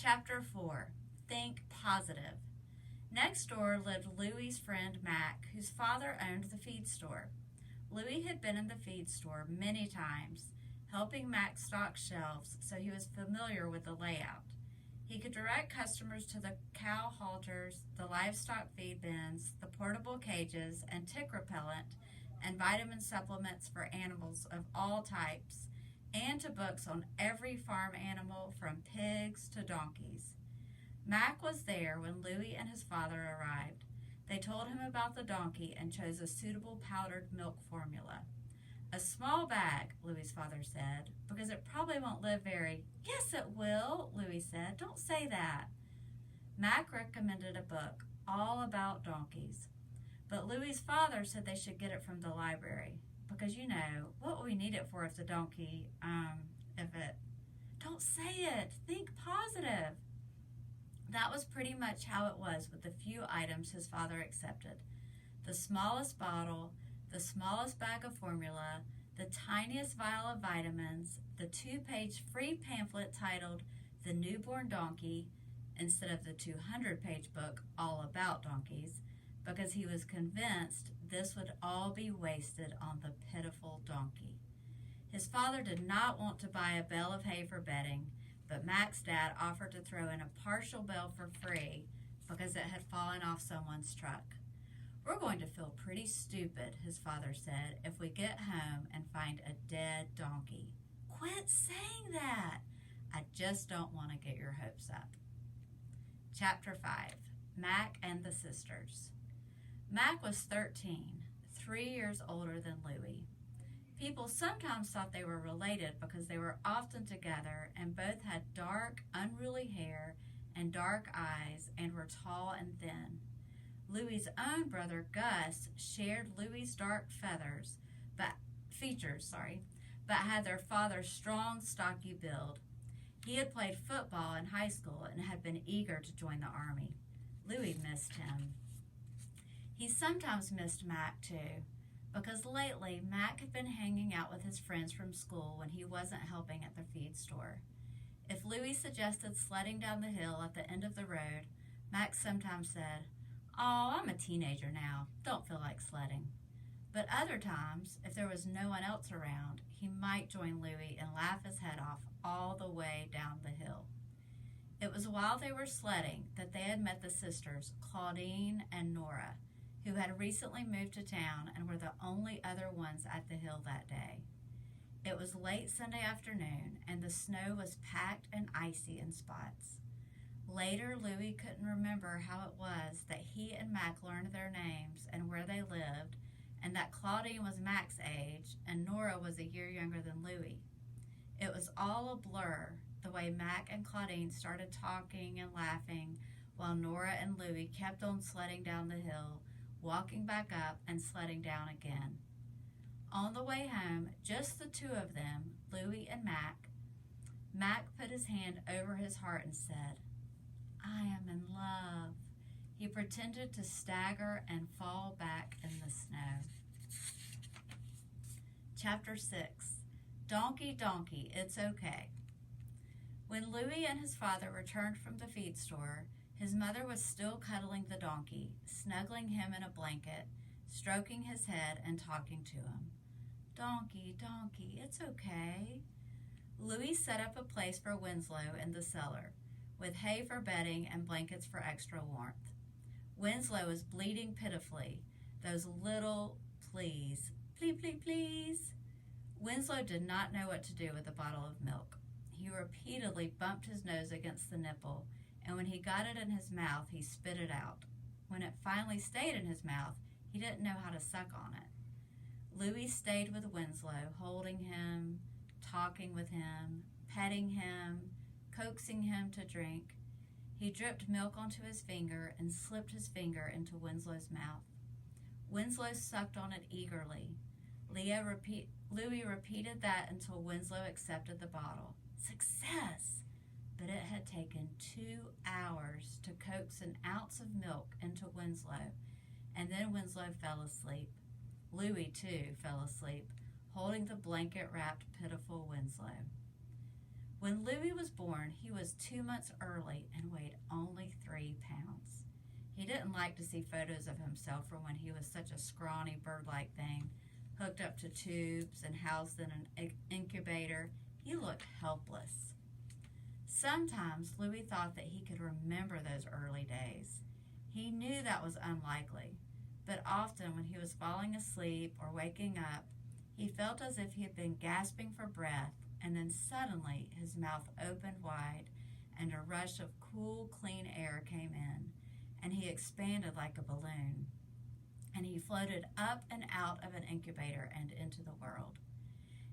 Chapter 4. Think Positive. Next door lived Louie's friend Mac, whose father owned the feed store. Louie had been in the feed store many times, helping Mac stock shelves, so he was familiar with the layout. He could direct customers to the cow halters, the livestock feed bins, the portable cages, and tick repellent, and vitamin supplements for animals of all types, and to books on every farm animal from pigs to donkeys. Mac was there when Louie and his father arrived. They told him about the donkey and chose a suitable powdered milk formula. "A small bag," Louie's father said, "because it probably won't live very—" "Yes, it will," Louie said. "Don't say that." Mac recommended a book all about donkeys, but Louie's father said they should get it from the library, because, what will we need it for if the donkey, if it... Don't say it. Think positive. That was pretty much how it was with the few items his father accepted. The smallest bottle, the smallest bag of formula, the tiniest vial of vitamins, the 2-page free pamphlet titled The Newborn Donkey, instead of the 200-page book all about donkeys, because he was convinced this would all be wasted on the pitiful donkey. His father did not want to buy a bale of hay for bedding, but Mac's dad offered to throw in a partial bale for free because it had fallen off someone's truck. "We're going to feel pretty stupid," his father said, "if we get home and find a dead donkey." "Quit saying that. I just don't want to get your hopes up." Chapter 5. Mac and the Sisters. Mac was 13, 3 years older than Louie. People sometimes thought they were related because they were often together and both had dark, unruly hair and dark eyes and were tall and thin. Louie's own brother Gus shared Louie's dark features, but had their father's strong, stocky build. He had played football in high school and had been eager to join the army. Louie missed him. He sometimes missed Mac too, because lately Mac had been hanging out with his friends from school when he wasn't helping at the feed store. If Louie suggested sledding down the hill at the end of the road, Mac sometimes said, "Oh, I'm a teenager now, don't feel like sledding." But other times, if there was no one else around, he might join Louie and laugh his head off all the way down the hill. It was while they were sledding that they had met the sisters, Claudine and Nora, who had recently moved to town and were the only other ones at the hill that day. It was late Sunday afternoon, and the snow was packed and icy in spots. Later, Louie couldn't remember how it was that he and Mac learned their names and where they lived, and that Claudine was Mac's age and Nora was a year younger than Louie. It was all a blur, the way Mac and Claudine started talking and laughing while Nora and Louie kept on sledding down the hill, walking back up and sledding down again. On the way home, just the two of them, Louie and Mac, Mac put his hand over his heart and said, "I am in love." He pretended to stagger and fall back in the snow. Chapter 6. Donkey, Donkey, It's Okay. When Louie and his father returned from the feed store, his mother was still cuddling the donkey, snuggling him in a blanket, stroking his head and talking to him. "Donkey, Donkey, it's okay." Louie set up a place for Winslow in the cellar, with hay for bedding and blankets for extra warmth. Winslow was bleeding pitifully, those little please, please. Winslow did not know what to do with a bottle of milk. He repeatedly bumped his nose against the nipple, and when he got it in his mouth, he spit it out. When it finally stayed in his mouth, he didn't know how to suck on it. Louie stayed with Winslow, holding him, talking with him, petting him, coaxing him to drink. He dripped milk onto his finger and slipped his finger into Winslow's mouth. Winslow sucked on it eagerly. Louie repeated that until Winslow accepted the bottle. Success! But it had taken 2 hours to coax an ounce of milk into Winslow, and then Winslow fell asleep. Louie, too, fell asleep, holding the blanket-wrapped, pitiful Winslow. When Louis was born, he was 2 months early and weighed only 3 pounds. He didn't like to see photos of himself from when he was such a scrawny bird-like thing, hooked up to tubes and housed in an incubator. He looked helpless. Sometimes Louis thought that he could remember those early days. He knew that was unlikely, but often when he was falling asleep or waking up, he felt as if he had been gasping for breath, and then suddenly his mouth opened wide and a rush of cool, clean air came in, and he expanded like a balloon, and he floated up and out of an incubator and into the world.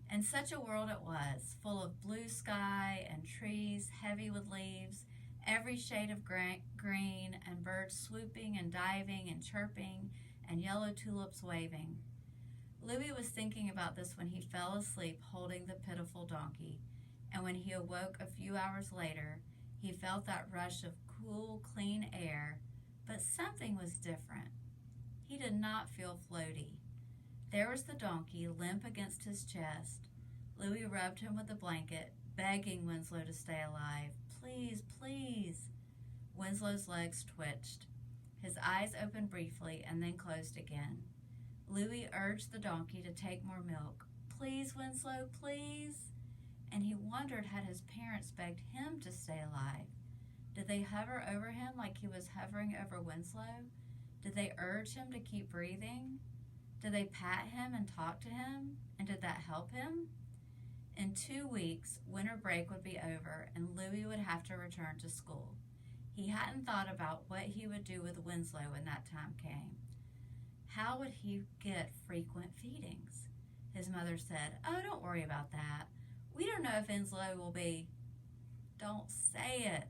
And such a world it was, full of blue sky and trees heavy with leaves, every shade of green, and birds swooping and diving and chirping, and yellow tulips waving. Louis was thinking about this when he fell asleep holding the pitiful donkey, and when he awoke a few hours later, he felt that rush of cool, clean air, but something was different. He did not feel floaty. There was the donkey, limp against his chest. Louis rubbed him with a blanket, begging Winslow to stay alive. Please, please. Winslow's legs twitched. His eyes opened briefly and then closed again. Louis urged the donkey to take more milk. Please, Winslow, please. And he wondered, had his parents begged him to stay alive? Did they hover over him like he was hovering over Winslow? Did they urge him to keep breathing? Did they pat him and talk to him? And did that help him? In 2 weeks, winter break would be over, and Louis would have to return to school. He hadn't thought about what he would do with Winslow when that time came. How would he get frequent feedings? His mother said, "Oh, don't worry about that. We don't know if Winslow will be..." "Don't say it,"